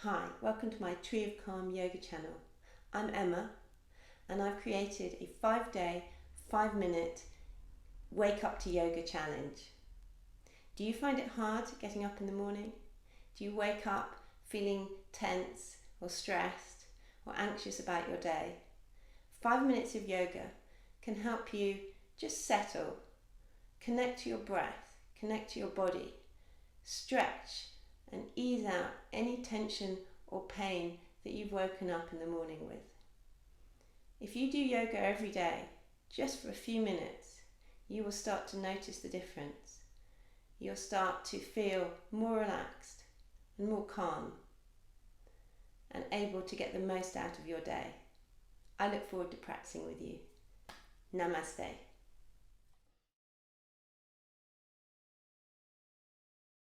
Hi, welcome to my Tree of Calm yoga channel. I'm Emma and I've created a 5-day, 5-minute wake up to yoga challenge. Do you find it hard getting up in the morning? Do you wake up feeling tense or stressed or anxious about your day? 5 minutes of yoga can help you just settle, connect to your breath, connect to your body, stretch and ease out any tension or pain that you've woken up in the morning with. If you do yoga every day, just for a few minutes, you will start to notice the difference. You'll start to feel more relaxed and more calm and able to get the most out of your day. I look forward to practicing with you. Namaste.